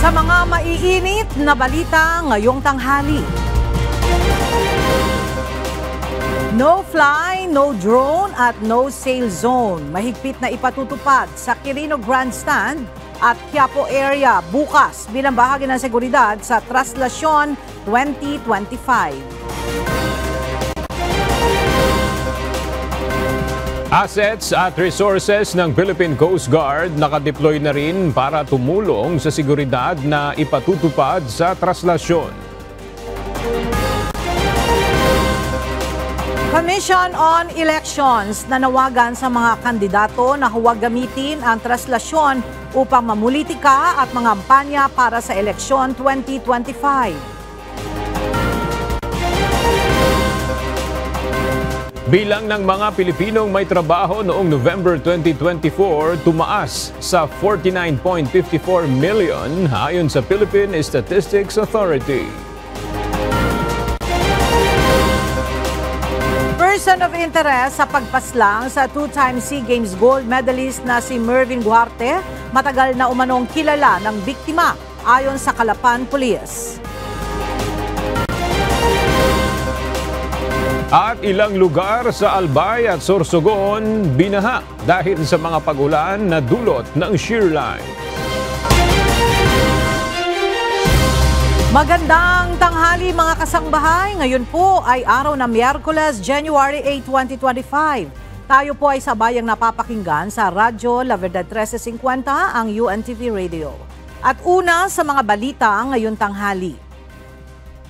Sa mga maiinit na balita ngayong tanghali. No fly, no drone at no sail zone. Mahigpit na ipatutupad sa Quirino Grandstand at Quiapo area bukas bilang bahagi ng seguridad sa Traslasyon 2025. Assets at resources ng Philippine Coast Guard nakadeploy na rin para tumulong sa seguridad na ipatutupad sa traslasyon. Commission on Elections nanawagan sa mga kandidato na huwag gamitin ang traslasyon upang mamulitika at mangampanya para sa eleksyon 2025. Bilang ng mga Pilipinong may trabaho noong November 2024 tumaas sa 49.54 million ayon sa Philippine Statistics Authority. Person of interest sa pagpaslang sa two-time SEA Games gold medalist na si Mervin Guarte, matagal na umanong kilala ng biktima ayon sa Calapan Police. At ilang lugar sa Albay at Sorsogon binaha dahil sa mga pagulan na dulot ng shear line. Magandang tanghali mga kasangbahay. Ngayon po ay araw ng Miyerkules, January 8, 2025. Tayo po ay sabayang napapakinggan sa Radyo La Verdad 1350, ang UNTV Radio. At una sa mga balita ngayong tanghali.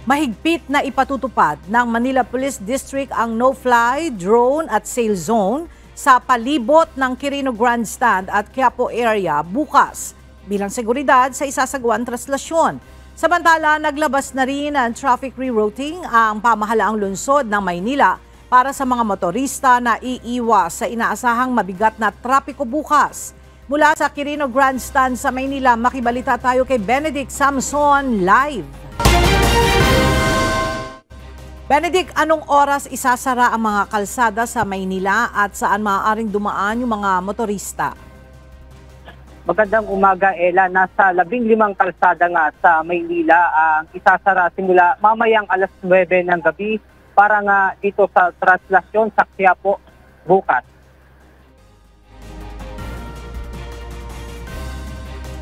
Mahigpit na ipatutupad ng Manila Police District ang no-fly, drone at sail zone sa palibot ng Quirino Grandstand at Quiapo area bukas bilang seguridad sa isasagawang traslasyon. Samantala, naglabas na rin ng traffic rerouting ang pamahalaang lungsod ng Maynila para sa mga motorista na iiwas sa inaasahang mabigat na trapiko bukas. Mula sa Quirino Grandstand sa Maynila, makibalita tayo kay Benedict Samson live. Benedict, anong oras isasara ang mga kalsada sa Maynila at saan maaaring dumaan yung mga motorista? Magandang umaga, Ella. Nasa 15 kalsada nga sa Maynila ang isasara simula mamayang alas 9 ng gabi para nga dito sa traslasyon sa Quiapo bukas.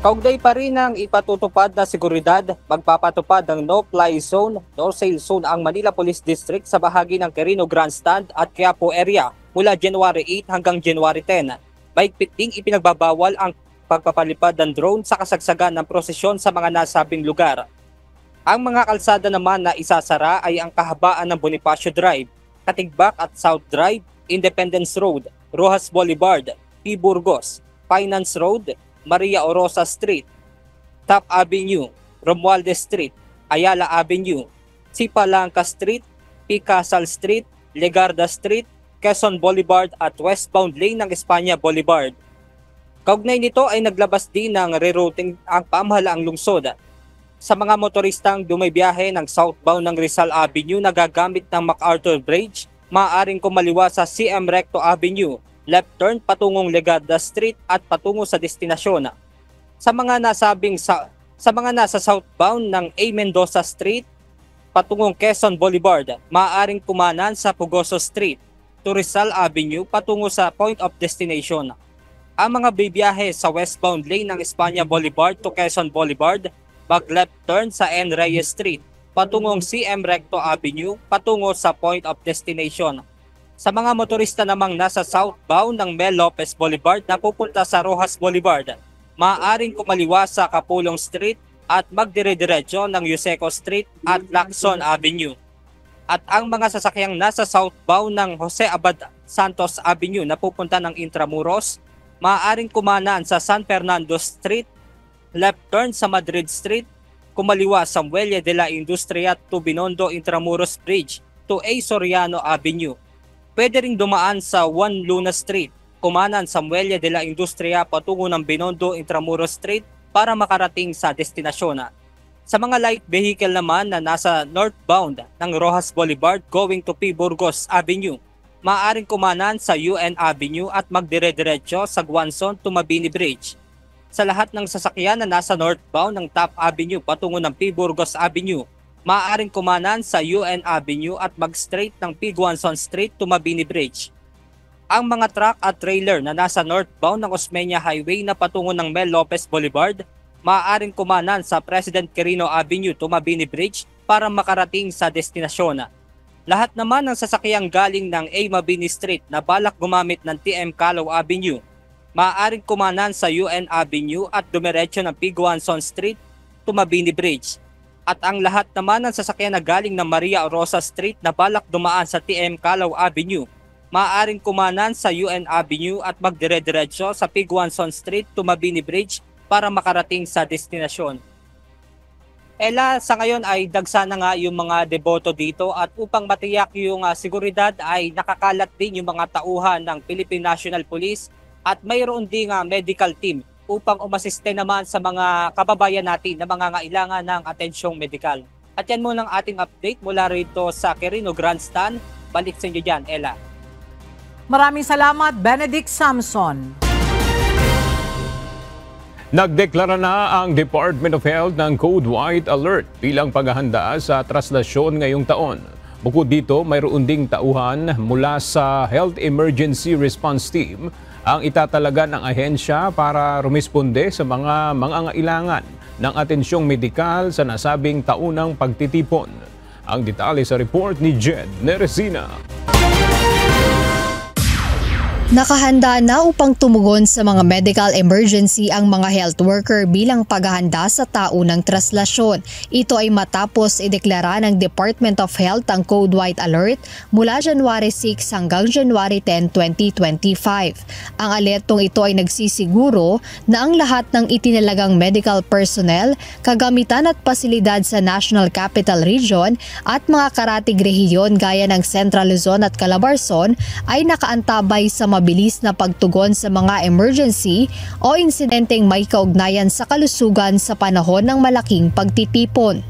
Kaugnay pa rin ang ipatutupad na seguridad, magpapatupad ng no-fly zone, no sail zone ang Manila Police District sa bahagi ng Quirino Grandstand at Quiapo area mula January 8 hanggang January 10. Mahigpit ding ipinagbabawal ang pagpapalipad ng drone sa kasagsagan ng prosesyon sa mga nasabing lugar. Ang mga kalsada naman na isasara ay ang kahabaan ng Bonifacio Drive, Katigbak at South Drive, Independence Road, Rojas Boulevard, P. Burgos, Finance Road, Maria Orosa Street, Top Avenue, Romualdez Street, Ayala Avenue, Sipalangka Street, P. Casal Street, Legarda Street, Quezon Boulevard at westbound lane ng Espanya Boulevard. Kaugnay nito ay naglabas din ng rerouting ang pamahalaang lungsod sa mga motoristang dumibiyahe ng southbound ng Rizal Avenue na gagamit ng MacArthur Bridge, maaaring kumaliwa sa CM Recto Avenue, left turn patungong Legarda Street at patungo sa destinasyon. Sa mga nasa southbound ng A. Mendoza Street patungong Quezon Boulevard, maaaring kumanan sa Pugoso Street to Rizal Avenue patungo sa point of destination. Ang mga bibiyahe sa westbound lane ng Espanya Boulevard to Quezon Boulevard, mag-left turn sa N. Reyes Street patungong CM Recto Avenue patungo sa point of destination. Sa mga motorista namang nasa southbound ng Mel Lopez Boulevard na pupunta sa Rojas Boulevard, maaaring kumaliwa sa Kapulong Street at magdire-diretso ng Yuseco Street at Lacson Avenue. At ang mga sasakyang nasa southbound ng Jose Abad Santos Avenue na pupunta ng Intramuros, maaaring kumanan sa San Fernando Street, left turn sa Madrid Street, kumaliwa sa Muelle de la Industria to Binondo Intramuros Bridge to A. Soriano Avenue. Pwede ring dumaan sa 1 Luna Street, kumanan sa Muelle de la Industria patungo ng Binondo Intramuros Street para makarating sa destinasyon. Sa mga light vehicle naman na nasa northbound ng Rojas Boulevard going to P. Burgos Avenue, maaaring kumanan sa UN Avenue at magdire-diretso sa Guanzon to Mabini Bridge. Sa lahat ng sasakyan na nasa northbound ng Top Avenue patungo ng P. Burgos Avenue, maaaring kumanan sa UN Avenue at mag-straight ng P. Guanzon Street to Mabini Bridge. Ang mga truck at trailer na nasa northbound ng Osmeña Highway na patungo ng Mel Lopez Boulevard, maaaring kumanan sa President Quirino Avenue to Mabini Bridge para makarating sa destinasyon. Lahat naman ng sasakyang galing ng A. Mabini Street na balak gumamit ng TM Calao Avenue, maaaring kumanan sa UN Avenue at dumiretso ng P. Guanzon Street to Mabini Bridge. At ang lahat naman ng sasakyan na galing ng Maria Rosa Street na balak dumaan sa TM Calao Avenue, maaaring kumanan sa UN Avenue at magdire-diretso sa P. Guanzon Street to Mabini Bridge para makarating sa destinasyon. Ella, sa ngayon ay dagsa na nga yung mga deboto dito at upang matiyak yung seguridad ay nakakalat din yung mga tauhan ng Philippine National Police at mayroon ding medical team upang umasiste naman sa mga kababayan natin na mangangailangan ng atensyong medikal. At yan muna ang ating update mula rito sa Quirino Grandstand. Balik sa inyo dyan, Ella. Maraming salamat, Benedict Samson. Nagdeklara na ang Department of Health ng Code White Alert bilang paghahanda sa traslasyon ngayong taon. Bukod dito, mayroon ding tauhan mula sa Health Emergency Response Team ang itatalaga ng ahensya para rumisponde sa mga mangangailangan ng atensyong medikal sa nasabing taunang pagtitipon. Ang detalye sa report ni Jed Neresina. Nakahanda na upang tumugon sa mga medical emergency ang mga health worker bilang paghahanda sa taunang traslasyon. Ito ay matapos ideklara ng Department of Health ang Code White Alert mula January 6 hanggang January 10, 2025. Ang alertong ito ay nagsisiguro na ang lahat ng itinalagang medical personnel, kagamitan at pasilidad sa National Capital Region at mga karatig rehiyon gaya ng Central Luzon at Calabarzon ay nakaantabay sa mabilis na pagtugon sa mga emergency o insidenteng may kaugnayan sa kalusugan sa panahon ng malaking pagtitipon.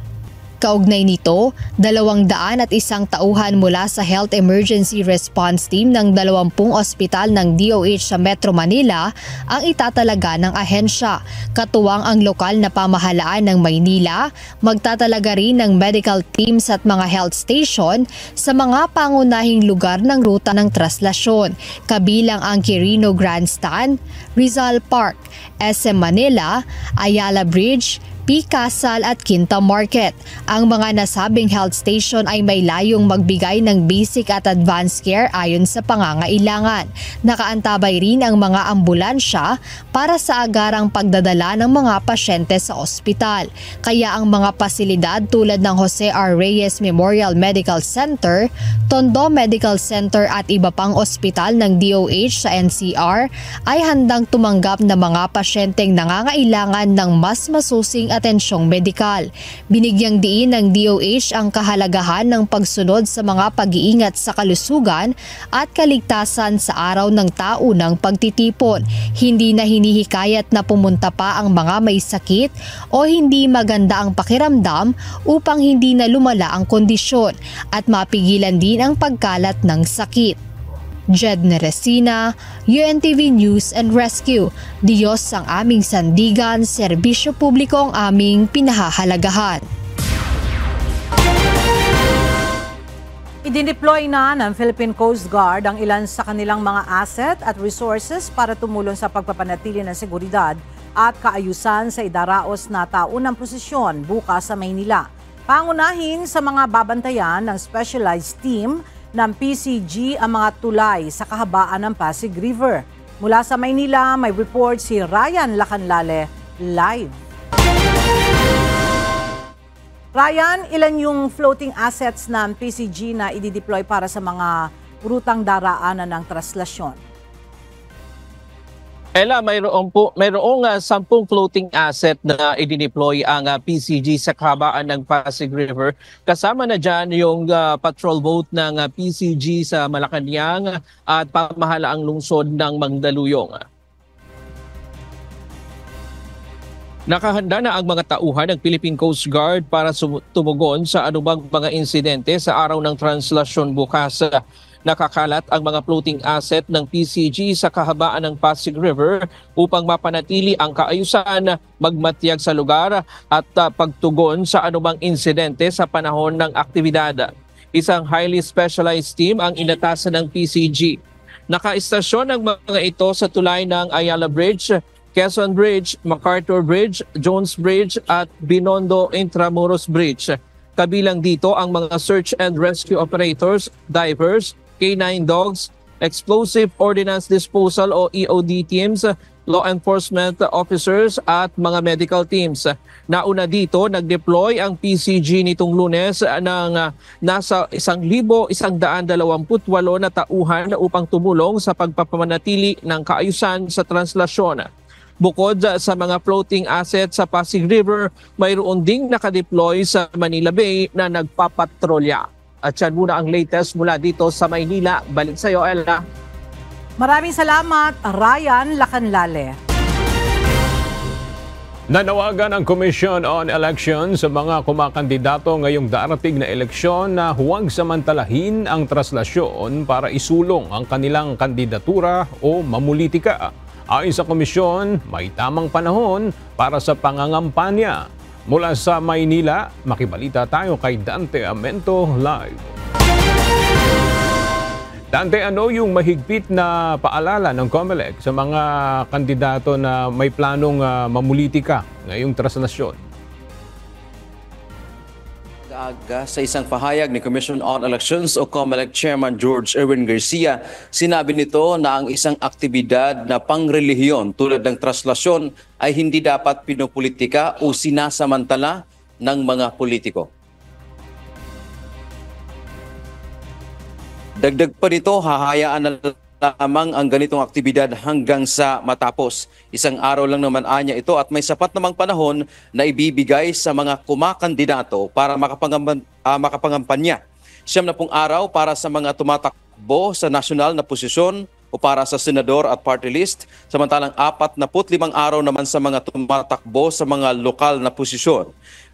Kaugnay nito, 201 tauhan mula sa Health Emergency Response Team ng 20 ospital ng DOH sa Metro Manila ang itatalaga ng ahensya. Katuwang ang lokal na pamahalaan ng Maynila, magtatalaga rin ng medical teams at mga health station sa mga pangunahing lugar ng ruta ng traslasyon, kabilang ang Quirino Grandstand, Rizal Park, SM Manila, Ayala Bridge, Casal at Quinta Market. Ang mga nasabing health station ay may layong magbigay ng basic at advanced care ayon sa pangangailangan. Nakaantabay rin ang mga ambulansya para sa agarang pagdadala ng mga pasyente sa ospital. Kaya ang mga pasilidad tulad ng Jose R. Reyes Memorial Medical Center, Tondo Medical Center at iba pang ospital ng DOH sa NCR ay handang tumanggap ng mga pasyenteng nangangailangan ng mas masusing atensyong medikal. Binigyang diin ng DOH ang kahalagahan ng pagsunod sa mga pag-iingat sa kalusugan at kaligtasan sa araw ng taunang pagtitipon. Hindi na hinihikayat na pumunta pa ang mga may sakit o hindi maganda ang pakiramdam upang hindi na lumala ang kondisyon at mapigilan din ang pagkalat ng sakit. Jed Neresina, UNTV News and Rescue. Diyos ang aming sandigan, serbisyo publiko ang aming pinahahalagahan. Idineploy na ng Philippine Coast Guard ang ilan sa kanilang mga asset at resources para tumulong sa pagpapanatili ng seguridad at kaayusan sa idaraos na taunang prosesyon bukas sa Maynila. Pangunahin sa mga babantayan ng specialized team ng PCG ang mga tulay sa kahabaan ng Pasig River. Mula sa Maynila, may report si Ryan Lacanlale live. Ryan, ilan yung floating assets ng PCG na i-deploy para sa mga rutang daraanan ng traslasyon? Ella, mayroong 10 floating asset na i-deploy ang PCG sa kahabaan ng Pasig River. Kasama na dyan yung patrol boat ng PCG sa Malacanang at pamahalaang lungsod ng Mandaluyong. Nakahanda na ang mga tauhan ng Philippine Coast Guard para tumugon sa anumang mga insidente sa araw ng translasyon bukas. Nakakalat ang mga floating asset ng PCG sa kahabaan ng Pasig River upang mapanatili ang kaayusan, magmatyag sa lugar at pagtugon sa anumang insidente sa panahon ng aktibidad. Isang highly specialized team ang inatasan ng PCG. Nakaistasyon ang mga ito sa tulay ng Ayala Bridge, Quezon Bridge, MacArthur Bridge, Jones Bridge at Binondo Intramuros Bridge. Kabilang dito ang mga search and rescue operators, divers, K9 dogs, explosive ordnance disposal o EOD teams, law enforcement officers at mga medical teams. Nauna dito, nag-deploy ang PCG nitong Lunes ng nasa 1,128 na tauhan upang tumulong sa pagpapamanatili ng kaayusan sa translasyon. Bukod sa mga floating assets sa Pasig River, mayroon ding nakadeploy sa Manila Bay na nagpapatrolya. At yan muna ang latest mula dito sa Maynila. Balik sa iyo, Ella. Maraming salamat, Ryan Lacanlale. Nanawagan ang Commission on Elections sa mga kumakandidato ngayong darating na eleksyon na huwag samantalahin ang traslasyon para isulong ang kanilang kandidatura o mamulitika. Ayon sa komisyon, may tamang panahon para sa pangangampanya. Mula sa Maynila, makibalita tayo kay Dante Amento live. Dante, ano yung mahigpit na paalala ng COMELEC sa mga kandidato na may planong mamulitika ngayong traslasyon? Sa isang pahayag ni Commission on Elections o COMELEC Chairman George Erwin Garcia, sinabi nito na ang isang aktibidad na pangrelihiyon tulad ng traslasyon ay hindi dapat pinopolitika o sinasamantala ng mga politiko. Dagdag pa nito, hahayaan na lamang ang ganitong aktibidad hanggang sa matapos. Isang araw lang naman anya ito at may sapat namang panahon na ibibigay sa mga kumakandidato para makapangampanya. 70 araw para sa mga tumatakbo sa nasyonal na posisyon o para sa senador at party list, samantalang 45 araw naman sa mga tumatakbo sa mga lokal na posisyon.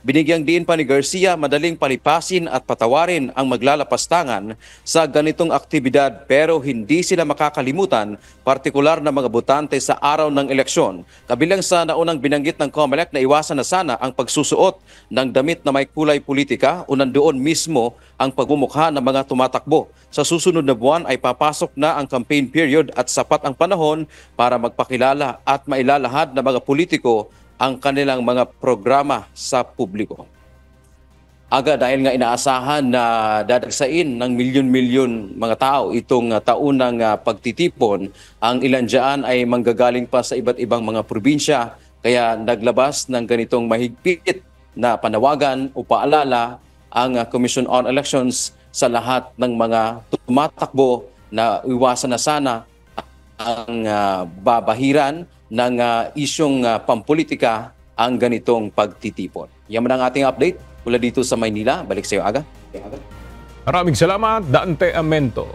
Binigyang diin pa ni Garcia, madaling palipasin at patawarin ang maglalapastangan sa ganitong aktibidad pero hindi sila makakalimutan, partikular na mga botante sa araw ng eleksyon. Kabilang sa naunang binanggit ng COMELEC na iwasan na sana ang pagsusuot ng damit na may kulay politika o nandoon mismo ang pagmumukha ng mga tumatakbo. Sa susunod na buwan ay papasok na ang campaign period at sapat ang panahon para magpakilala at mailalahad ng mga politiko ang kanilang mga programa sa publiko. Aga dahil nga inaasahan na dadagsain ng milyon-milyon mga tao itong taunang pagtitipon, ang ilan dyan ay manggagaling pa sa iba't ibang mga probinsya, kaya naglabas ng ganitong mahigpit na panawagan o paalala ang Commission on Elections sa lahat ng mga tumatakbo na iwasan na sana ang babahiran ng isyong pampolitika ang ganitong pagtitipon. Yan ang ating update mula dito sa Maynila. Balik sa iyo, Aga. Maraming salamat, Dante Amento.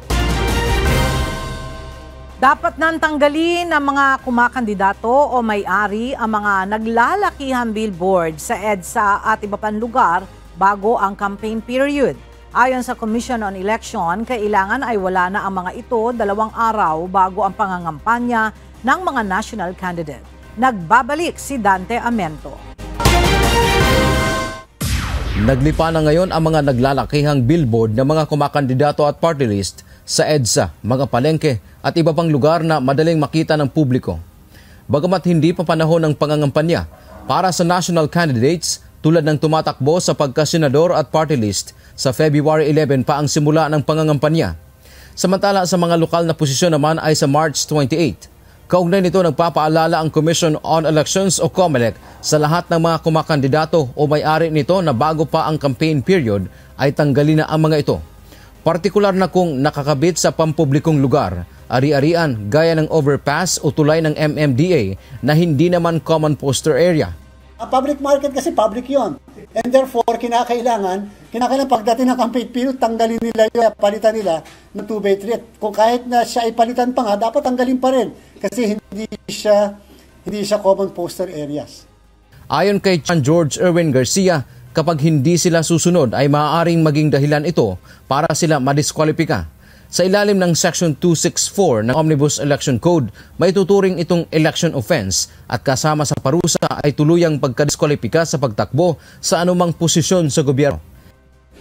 Dapat nang tanggalin ng mga kumakandidato o may-ari ang mga naglalakihang billboard sa EDSA at iba pang lugar bago ang campaign period. Ayon sa Commission on Election, kailangan ay wala na ang mga ito 2 araw bago ang pangangampanya ng mga national candidate. Nagbabalik si Dante Amento. Naglipa na ngayon ang mga naglalakihang billboard ng mga kumakandidato at party list sa EDSA, mga palengke at iba pang lugar na madaling makita ng publiko. Bagamat hindi pa panahon ng pangangampanya para sa national candidates tulad ng tumatakbo sa pagkasenador at party list, sa February 11 pa ang simula ng pangangampanya. Samantala sa mga lokal na posisyon naman ay sa March 28. Kaugnay nito, nagpapaalala ang Commission on Elections o COMELEC sa lahat ng mga kumakandidato o may-ari nito na bago pa ang campaign period ay tanggalin na ang mga ito. Partikular na kung nakakabit sa pampublikong lugar, ari-arian gaya ng overpass o tulay ng MMDA na hindi naman common poster area. Ang public market kasi public yon. And therefore, kinakailangan pagdating ng campaign period, tanggalin nila yun, palitan nila ng 2x3. Kung kahit na siya ay palitan pa nga, dapat tanggalin pa rin. Kasi hindi siya common poster areas. Ayon kay George Erwin Garcia, kapag hindi sila susunod ay maaaring maging dahilan ito para sila madiskwalipika. Sa ilalim ng Section 264 ng Omnibus Election Code, may tuturing itong election offense at kasama sa parusa ay tuluyang pagkadiskwalipika sa pagtakbo sa anumang posisyon sa gobyerno.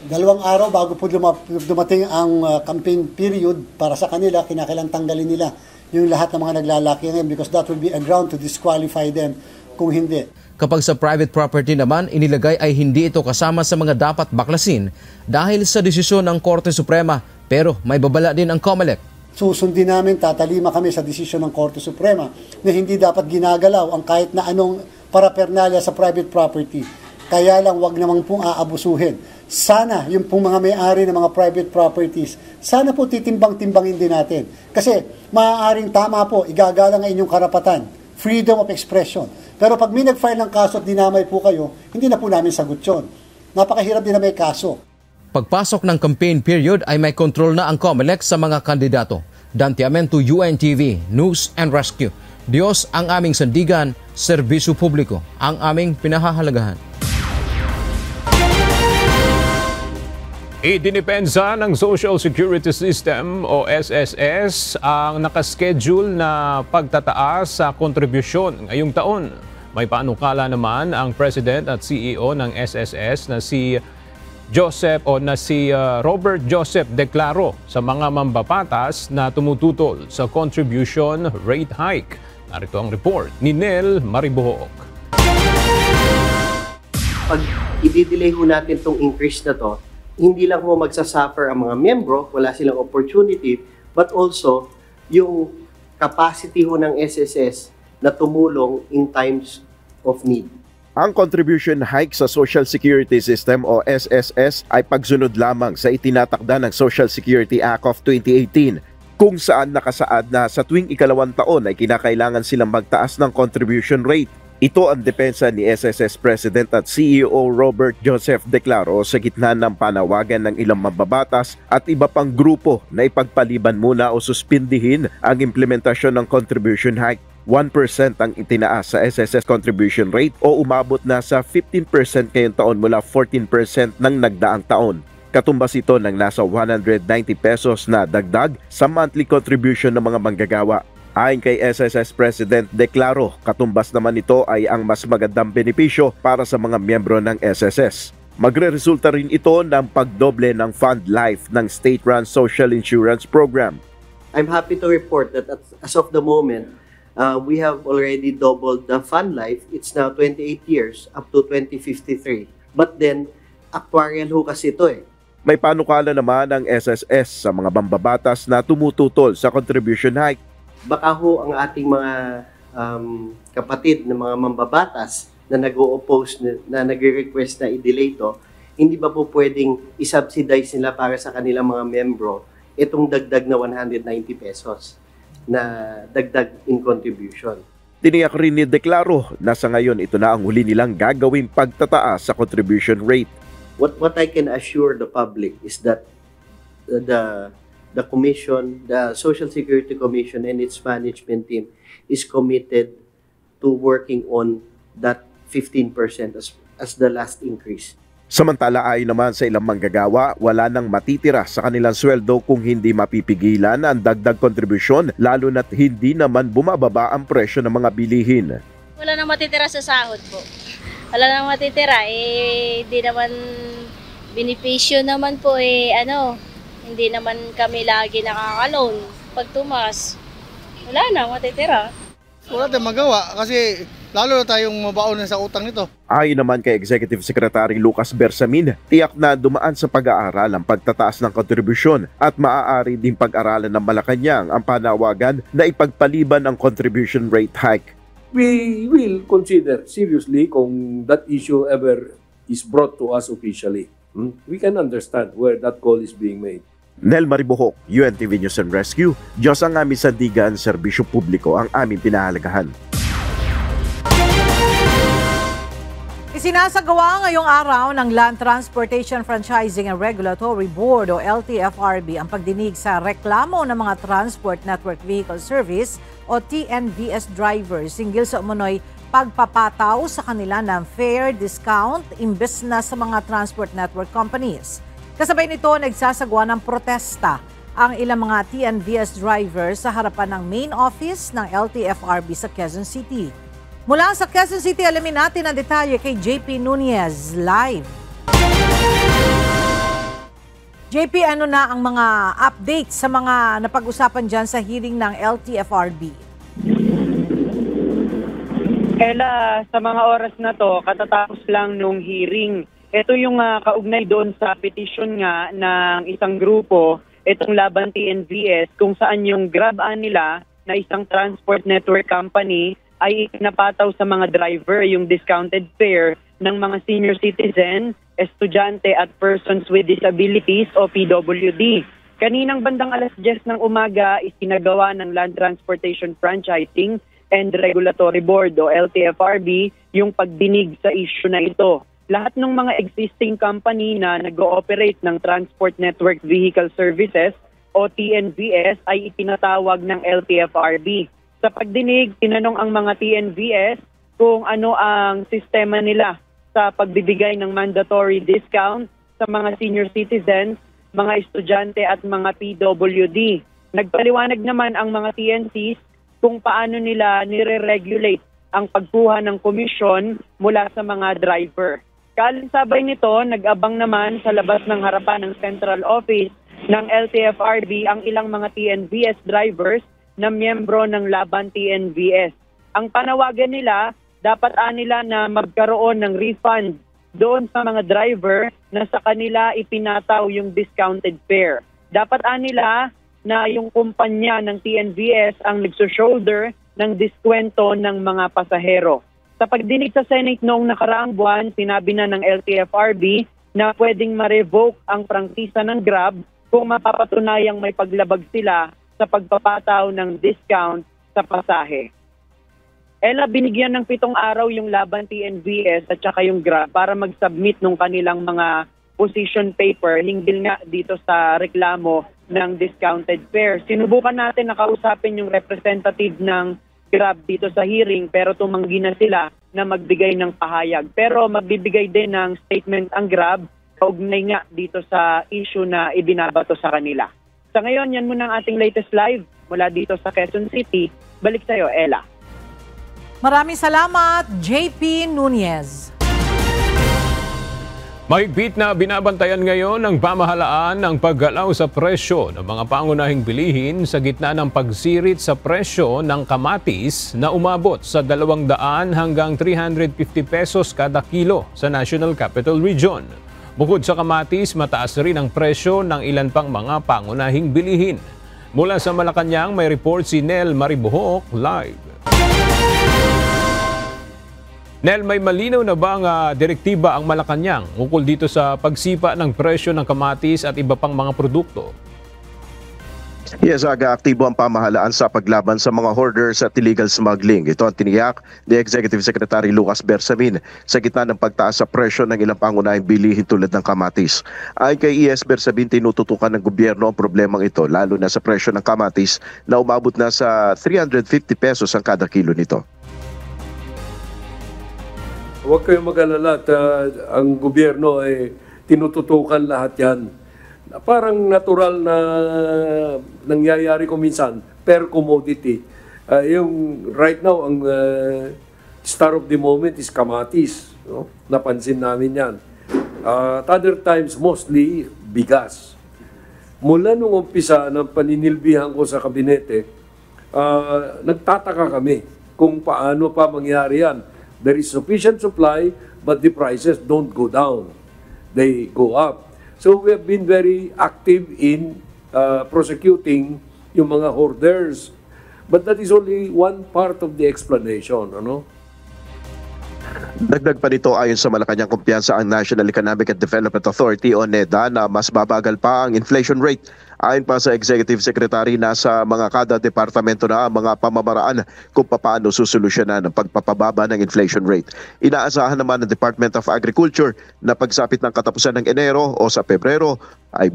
2 araw bago po dumating ang campaign period para sa kanila, kinakailangan tanggalin nila yung lahat ng mga naglalaki ngayon because that will be a ground to disqualify them kung hindi. Kapag sa private property naman, inilagay ay hindi ito kasama sa mga dapat baklasin dahil sa desisyon ng Korte Suprema. Pero may babala din ang COMELEC. Susundin namin, tatalima kami sa desisyon ng Korte Suprema na hindi dapat ginagalaw ang kahit na anong paraphernalia sa private property. Kaya lang wag naman pong aabusuhin. Sana yung pong mga may-ari ng mga private properties, sana po titimbang-timbangin din natin. Kasi maaaring tama po, igagalang ang inyong karapatan, freedom of expression. Pero pag may nag-file ng kaso at dinamay po kayo, hindi na po namin sagot yun. Napakahirap din na may kaso. Pagpasok ng campaign period ay may control na ang COMELEC sa mga kandidato. Dante Amento, UNTV, News and Rescue. Diyos ang aming sandigan, serbisyo publiko ang aming pinahahalagahan. Idinipensa ng Social Security System o SSS ang nakaschedule na pagtataas sa kontribusyon ngayong taon. May panukala naman ang President at CEO ng SSS na si Robert Joseph Declaro sa mga mambabatas na tumututol sa contribution rate hike. Narito ang report ni Nel Maribuhok. Pag i-delay ho natin itong increase na to, hindi lang ho magsasuffer ang mga membro, wala silang opportunity, but also yung capacity ho ng SSS na tumulong in times of need. Ang contribution hike sa Social Security System o SSS ay pagsunod lamang sa itinatakda ng Social Security Act of 2018 kung saan nakasaad na sa tuwing ikalawang taon ay kinakailangan silang magtaas ng contribution rate. Ito ang depensa ni SSS President at CEO Robert Joseph Declaro sa gitna ng panawagan ng ilang mambabatas at iba pang grupo na ipagpaliban muna o suspindihin ang implementasyon ng contribution hike. 1% ang itinaas sa SSS contribution rate o umabot na sa 15% ngayong taon mula 14% ng nagdaang taon. Katumbas ito ng nasa 190 pesos na dagdag sa monthly contribution ng mga manggagawa. Ayon kay SSS President Declaro, katumbas naman ito ay ang mas magandang benepisyo para sa mga miyembro ng SSS. Magre-resulta rin ito ng pagdoble ng fund life ng state-run social insurance program. I'm happy to report that as of the moment, we have already doubled the fund life. It's now 28 years up to 2053. But then, actuarial ho kasi ito eh. May panukala naman ng SSS sa mga mambabatas na tumututol sa contribution hike. Baka ho ang ating mga kapatid na mga mambabatas na nag-o-oppose, na nag-request na i-delay ito, hindi ba po pwedeng i-subsidize nila para sa kanilang mga membro itong dagdag na 190 pesos na dagdag in contribution? Tiniyak rin ni Declaro na sa ngayon ito na ang huli nilang gagawing pagtataas sa contribution rate. What I can assure the public is that the Commission, the Social Security Commission and its management team is committed to working on that 15% as the last increase. Samantala ayon naman sa ilang manggagawa, wala nang matitira sa kanilang sweldo kung hindi mapipigilan ang dagdag kontribusyon lalo na't hindi naman bumababa ang presyo ng mga bilihin. Wala nang matitira sa sahod po. Wala nang matitira, hindi naman benepisyo naman po hindi naman kami lagi nakaka-loan. Pag tumas, wala nang matitira. Wala tayong magawa kasi lalo na tayong mabaon sa utang nito. Ayon naman kay Executive Secretary Lucas Bersamin, tiyak na dumaan sa pag-aaral ang pagtataas ng kontribusyon at maaari din pag-aralan ng Malacanang ang panawagan na ipagpaliban ang contribution rate hike. We will consider seriously kung that issue ever is brought to us officially. We can understand where that call is being made. Nel Maribuhok, UNTV News and Rescue. Diyos ang aming sandigan, serbisyo publiko ang aming pinahalagahan. Isinasagawa ngayong araw ng Land Transportation Franchising and Regulatory Board o LTFRB ang pagdinig sa reklamo ng mga Transport Network Vehicle Service o TNVS drivers hinggil sa umunoy pagpapataw sa kanila ng fare discount imbes na sa mga transport network companies. Kasabay nito, nagsasagawa ng protesta ang ilang mga TNVS drivers sa harapan ng main office ng LTFRB sa Quezon City. Mula sa Quezon City, alamin natin ang detalye kay JP Nunez live. JP, ano na ang mga updates sa mga napag-usapan dyan sa hearing ng LTFRB? Ella, sa mga oras na to, katatapos lang nung hearing. Ito yung kaugnay doon sa petition nga ng isang grupo, itong Laban TNVS, kung saan yung grab-an nila na isang transport network company ay napataw sa mga driver yung discounted fare ng mga senior citizen, estudyante at persons with disabilities o PWD. Kaninang bandang alas 10 ng umaga, isinagawa ng Land Transportation Franchising and Regulatory Board o LTFRB yung pagdinig sa issue na ito. Lahat ng mga existing company na nag-ooperate ng Transport Network Vehicle Services o TNVS ay itinatawag ng LTFRB. Sa pagdinig, tinanong ang mga TNVS kung ano ang sistema nila sa pagbibigay ng mandatory discount sa mga senior citizens, mga estudyante at mga PWD. Nagpaliwanag naman ang mga TNCs kung paano nila nire-regulate ang pagkuha ng komisyon mula sa mga driver. Kalinsabay nito, nag-abang naman sa labas ng harapan ng Central Office ng LTFRB ang ilang mga TNVS drivers na miyembro ng Laban TNVS. Ang panawagan nila, dapat nila na magkaroon ng refund doon sa mga driver na sa kanila ipinataw yung discounted fare. Dapat nila na yung kumpanya ng TNVS ang nagsushoulder ng diskwento ng mga pasahero. Sa pagdinig sa Senate noong nakaraang buwan, sinabi na ng LTFRB na pwedeng ma-revoke ang prangkisa ng Grab kung mapapatunayang may paglabag sila sa pagpapataw ng discount sa pasahe. Ella, binigyan ng 7 araw yung Laban TNVS at saka yung Grab para mag-submit ng kanilang mga position paper hinggil nga dito sa reklamo ng discounted fare. Sinubukan natin na kausapin yung representative ng Grab dito sa hearing pero tumanggi na sila na magbigay ng pahayag. Pero magbibigay din ng statement ang Grab kaugnay nga dito sa issue na ibinabato sa kanila. Sa ngayon, yan muna ang ating latest live mula dito sa Quezon City. Balik sa'yo, Ella. Maraming salamat, JP Nunez. Mahigpit na binabantayan ngayon ng pamahalaan ang paggalaw sa presyo ng mga pangunahing bilihin sa gitna ng pagsirit sa presyo ng kamatis na umabot sa 200 hanggang 350 pesos kada kilo sa National Capital Region. Bukod sa kamatis, mataas rin ang presyo ng ilan pang mga pangunahing bilihin. Mula sa Malacanang, may report si Nel Maribuhok live. Nel, may malinaw na bang direktiba ang Malacanang ukol dito sa pagsipa ng presyo ng kamatis at iba pang mga produkto? Yes, aktibo ang pamahalaan sa paglaban sa mga hoarders at illegal smuggling. Ito ang tiniyak ni Executive Secretary Lucas Bersamin sa gitna ng pagtaas sa presyo ng ilang pangunahing bilihin tulad ng kamatis. Ayon kay ES Bersamin, tinututukan ng gobyerno ang problemang ito, lalo na sa presyo ng kamatis na umabot na sa 350 pesos ang kada kilo nito. Huwag kayong mag-alala at ang gobyerno ay tinututukan lahat yan. Parang natural na nangyayari ko minsan per commodity. Yung right now, ang star of the moment is kamatis. No? Napansin namin yan. At other times, mostly bigas. Mula nung umpisa ng paninilbihan ko sa kabinete, nagtataka kami kung paano pa mangyari yan. There is sufficient supply, but the prices don't go down. They go up. So we have been very active in prosecuting yung mga hoarders. But that is only one part of the explanation. Ano? Dagdag pa nito, ayon sa Malacanang, kumpiyansa ang National Economic and Development Authority o NEDA na mas babagal pa ang inflation rate. Ayon pa sa Executive Secretary, nasa mga kada departamento na ang mga pamamaraan kung paano susolusyonan ang pagpapababa ng inflation rate. Inaasahan naman ng Department of Agriculture na pagsapit ng katapusan ng Enero o sa Pebrero ay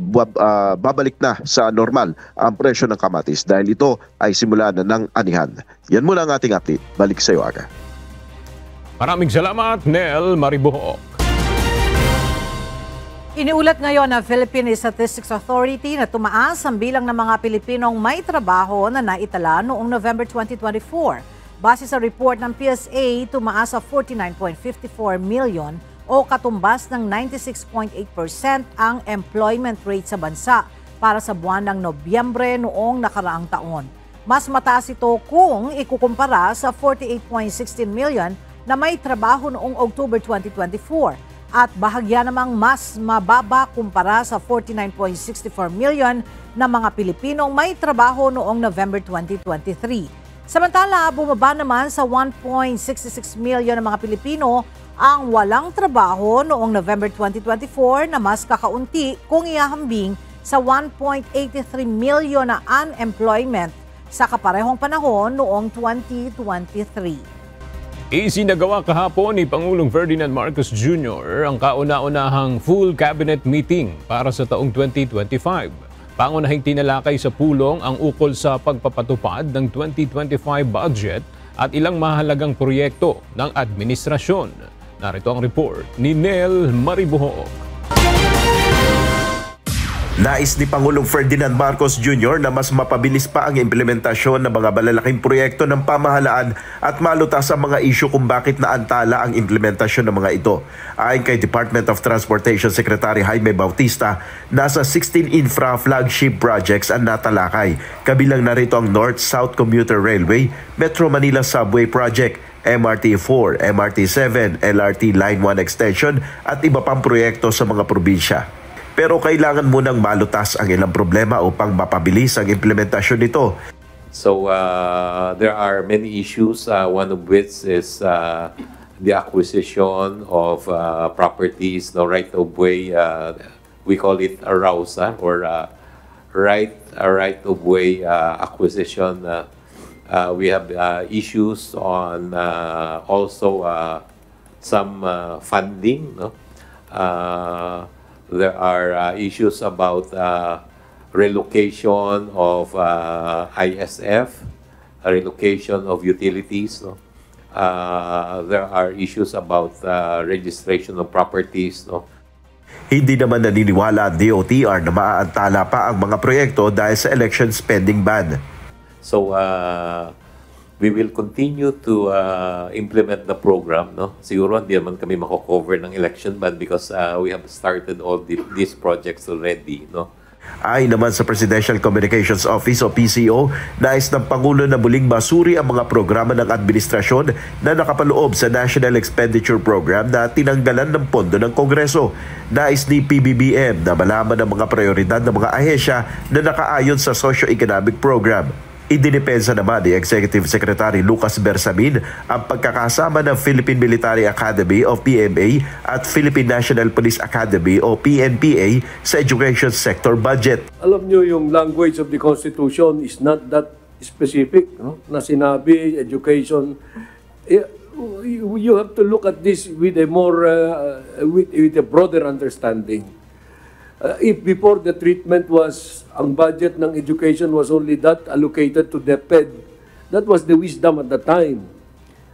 babalik na sa normal ang presyo ng kamatis dahil ito ay simula na ng anihan. Yan muna ang ating update. Balik sa iyo, Aga. Maraming salamat, Nel Maribuhok. Iniulat ngayon ng Philippine Statistics Authority na tumaas ang bilang ng mga Pilipinong may trabaho na naitala noong November 2024. Base sa report ng PSA, tumaas sa 49.54 million o katumbas ng 96.8% ang employment rate sa bansa para sa buwan ng Nobyembre noong nakaraang taon. Mas mataas ito kung ikukumpara sa 48.16 million na may trabaho noong October 2024. At bahagya namang mas mababa kumpara sa 49.64 million na mga Pilipinong may trabaho noong November 2023. Samantala, bumaba naman sa 1.66 million na mga Pilipino ang walang trabaho noong November 2024 na mas kakaunti kung ihahambing sa 1.83 million na unemployment sa kaparehong panahon noong 2023. Isinagawa kahapon ni Pangulong Ferdinand Marcos Jr. ang kauna-unahang full cabinet meeting para sa taong 2025. Pangunahing tinalakay sa pulong ang ukol sa pagpapatupad ng 2025 budget at ilang mahalagang proyekto ng administrasyon. Narito ang report ni Nel Maribuhok. Nais ni Pangulong Ferdinand Marcos Jr. na mas mapabilis pa ang implementasyon ng mga malalaking proyekto ng pamahalaan at malutas ang mga isyu kung bakit naantala ang implementasyon ng mga ito. Ayon kay Department of Transportation Secretary Jaime Bautista, nasa 16 infra flagship projects ang natalakay. Kabilang narito ang North-South Commuter Railway, Metro Manila Subway Project, MRT-4, MRT-7, LRT Line 1 Extension at iba pang proyekto sa mga probinsya. Pero kailangan munang malutas ang ilang problema upang mapabilis ang implementasyon nito. So there are many issues, one of which is the acquisition of properties, no right of way, we call it a RAUSA or right of way acquisition. We have issues on also some funding, no? There are issues about relocation of ISF, relocation of utilities. No? There are issues about registration of properties. No? Hindi naman naniniwala ang DOTR na maaantala pa ang mga proyekto dahil sa election spending ban. So, we will continue to implement the program. No? Siguro hindi naman kami mako-cover ng election ban because we have started all these projects already. No? Ayon naman sa Presidential Communications Office o PCO, nais ng Pangulo na muling masuri ang mga programa ng administrasyon na nakapaloob sa National Expenditure Program na tinanggalan ng pondo ng Kongreso. Nais ni PBBM na malaman ang mga prioridad ng mga ahensya na nakaayon sa socio-economic program. Idinipensa naman ni Executive Secretary Lucas Bersamin ang pagkakasama ng Philippine Military Academy o PMA at Philippine National Police Academy o PNPA sa education sector budget. Alam nyo, yung language of the Constitution is not that specific, no? Na sinabi, education. You have to look at this with a more, with a broader understanding. If before the treatment was, ang budget ng education was only that allocated to DepEd, that was the wisdom at the time.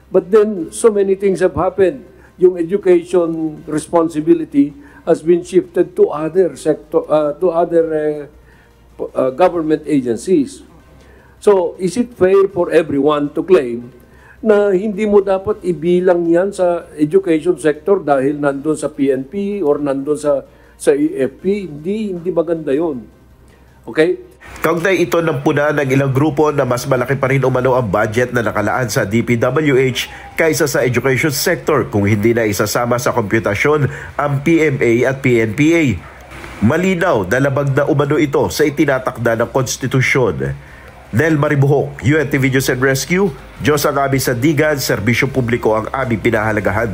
But then, so many things have happened. Yung education responsibility has been shifted to other sector, to other government agencies. So, is it fair for everyone to claim na hindi mo dapat ibilang yan sa education sector dahil nandun sa PNP or nandun sa EFP? Hindi maganda yun. Okay? Kaugnay ito ng puna ng ilang grupo na mas malaki pa rin umano ang budget na nakalaan sa DPWH kaysa sa education sector kung hindi na isasama sa komputasyon ang PMA at PNPA. Malinaw na labag na umano ito sa itinatakda ng konstitusyon. Nel Maribuhok, UNTV News and Rescue, Diyos ang aming sandigan, serbisyo publiko ang aming pinahalagahan.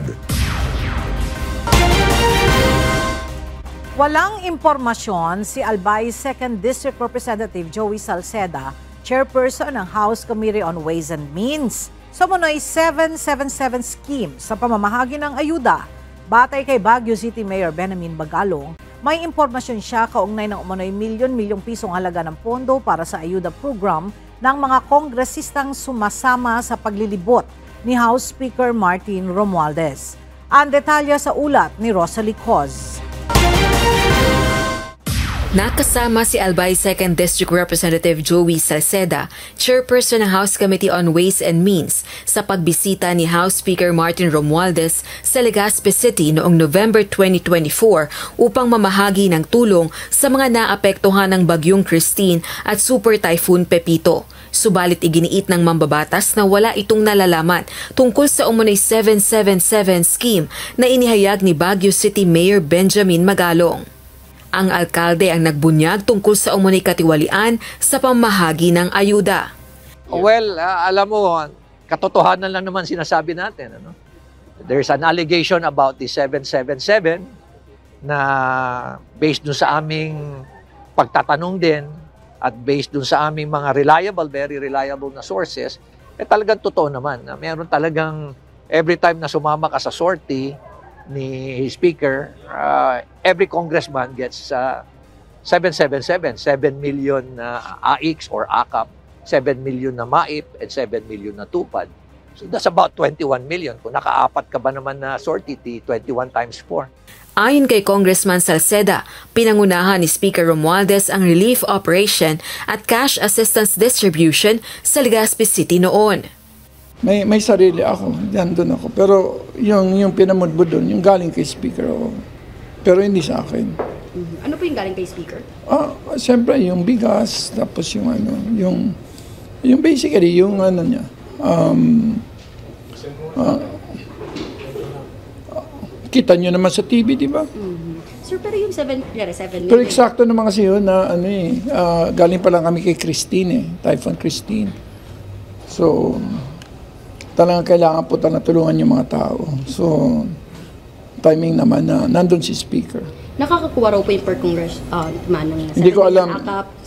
Walang impormasyon si Albay 2nd District Representative Joey Salceda, chairperson ng House Committee on Ways and Means, sa Munoy 777 scheme sa pamamahagi ng ayuda. Batay kay Baguio City Mayor Benjamin Bagalong, may impormasyon siya kaugnay ng umano'y milyon-milyong pisong halaga ng pondo para sa ayuda program ng mga kongresistang sumasama sa paglilibot ni House Speaker Martin Romualdez. Ang detalye sa ulat ni Rosalie Coz. Nakasama si Albay 2nd District Representative Joey Salceda, chairperson ng House Committee on Ways and Means, sa pagbisita ni House Speaker Martin Romualdez sa Legazpi City noong November 2024 upang mamahagi ng tulong sa mga naapektuhan ng Bagyong Christine at Super Typhoon Pepito. Subalit iginiit ng mambabatas na wala itong nalalaman tungkol sa umunoy 777 scheme na inihayag ni Baguio City Mayor Benjamin Magalong. Ang alkalde ang nagbunyag tungkol sa umunoy katiwalian sa pamahagi ng ayuda. Well, alam mo, katotohanan lang naman sinasabi natin. Ano? There's an allegation about the 777 na based dun sa aming pagtatanong din at based dun sa aming mga very reliable na sources, talagang totoo naman. Na meron talagang every time na sumama ka sa sortie ni Speaker, every congressman gets 777, 7 million na AIX or AKAP, 7 million na MAIP, and 7 million na TUPAD. So that's about 21 million. Kung nakaapat ka ba naman na sortie, 21 times 4. Ayon kay Congressman Salceda, pinangunahan ni Speaker Romualdez ang relief operation at cash assistance distribution sa Legazpi City noon. May sarili ako, doon ako. Pero yung pinamudbud doon, yung galing kay Speaker ako. Pero hindi sa akin. Ano po yung galing kay Speaker? Siyempre, yung bigas, tapos yung yung basically, yung niya. Kita nyo naman sa TV, di ba? Sir, pero yung 7 million. Pero eksakto naman kasi yun na galing pa lang kami kay Christine, Typhoon Christine. So, talagang kailangan po tulungan yung mga tao. So, timing naman na nandun si Speaker. Nakakakuha raw po yung per congressman ng hindi ko alam.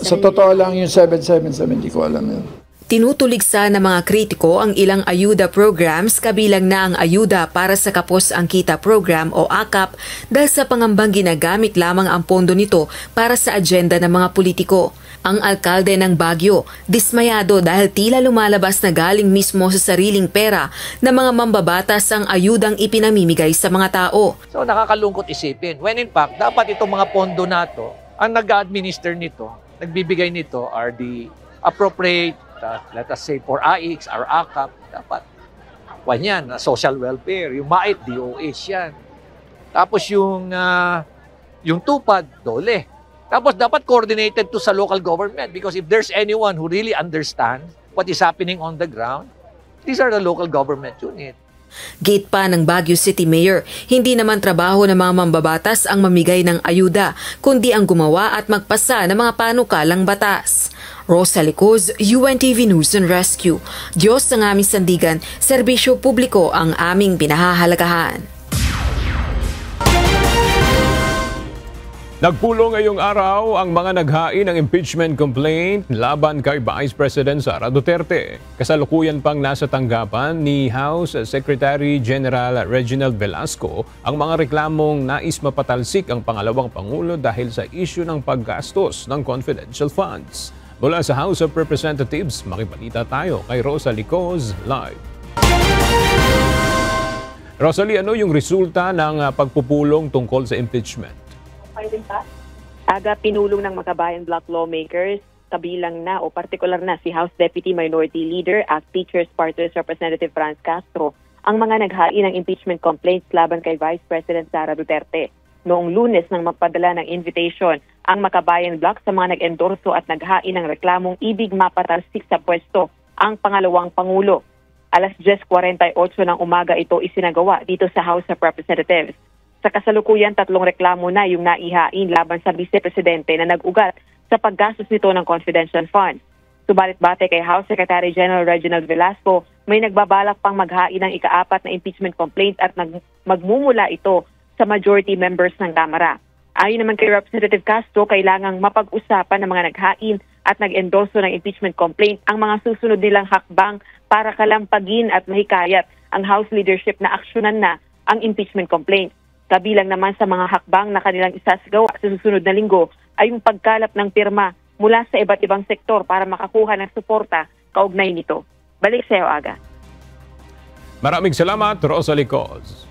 Sa totoo lang yung 777, hindi ko alam yun. Tinutuligsa ng mga kritiko ang ilang ayuda programs kabilang na ang ayuda para sa Kapos ang Kita program o AKAP dahil sa pangambang ginagamit lamang ang pondo nito para sa agenda ng mga politiko. Ang alkalde ng Baguio, dismayado dahil tila lumalabas na galing mismo sa sariling pera ng mga mambabatas ang ayudang ipinamimigay sa mga tao. So nakakalungkot isipin. When in fact, dapat itong mga pondo nato, ang nag-administer nito, nagbibigay nito are the appropriate, let us say for AIX or AKAP, dapat yan, social welfare, yung MAIT, DOH yan. Tapos yung TUPAD, DOLE. Tapos dapat coordinated to sa local government because if there's anyone who really understands what is happening on the ground, these are the local government unit. Gate pa ng Baguio City Mayor, hindi naman trabaho ng mga mambabatas ang mamigay ng ayuda, kundi ang gumawa at magpasa ng mga panukalang batas. Rosa Licoz, UNTV News and Rescue. Diyos ang aming sandigan, serbisyo publiko ang aming pinahahalagahan. Nagpulong ngayong araw ang mga naghain ng impeachment complaint laban kay Vice President Sara Duterte. Kasalukuyan pang nasa tanggapan ni House Secretary General Reginald Velasco ang mga reklamong nais mapatalsik ang pangalawang Pangulo dahil sa issue ng paggastos ng confidential funds. Mula sa House of Representatives, makibalita tayo kay Rosa Licoz live. Rosalie, ano yung resulta ng pagpupulong tungkol sa impeachment? Aga pinulong ng Makabayan Bloc lawmakers, kabilang na o partikular na si House Deputy Minority Leader at Teachers Party Representative Franz Castro ang mga naghain ng impeachment complaints laban kay Vice President Sara Duterte. Noong Lunes nang magpadala ng invitation ang Makabayan Bloc sa mga nag-endorso at naghain ng reklamong ibig mapatalsik sa pwesto ang pangalawang Pangulo. Alas 10:48 ng umaga ito isinagawa dito sa House of Representatives. Sa kasalukuyan, 3 reklamo na yung naihain laban sa Vice-Presidente na nag-ugat sa paggastos nito ng confidential funds. Subalit bate kay House Secretary General Reginald Velasco, may nagbabalak pang maghain ng ika-4 na impeachment complaint at magmumula ito sa majority members ng Kamara. Ayon naman kay Representative Castro, kailangang mapag-usapan ng mga naghain at nag-endorso ng impeachment complaint ang mga susunod nilang hakbang para kalampagin at mahikayat ang House leadership na aksyonan na ang impeachment complaint. Kabilang naman sa mga hakbang na kanilang isasagawa sa susunod na linggo ay yung pagkalap ng pirma mula sa iba't ibang sektor para makakuha ng suporta kaugnay nito. Balik sa iyo, Aga. Maraming salamat, Rosa Licoz.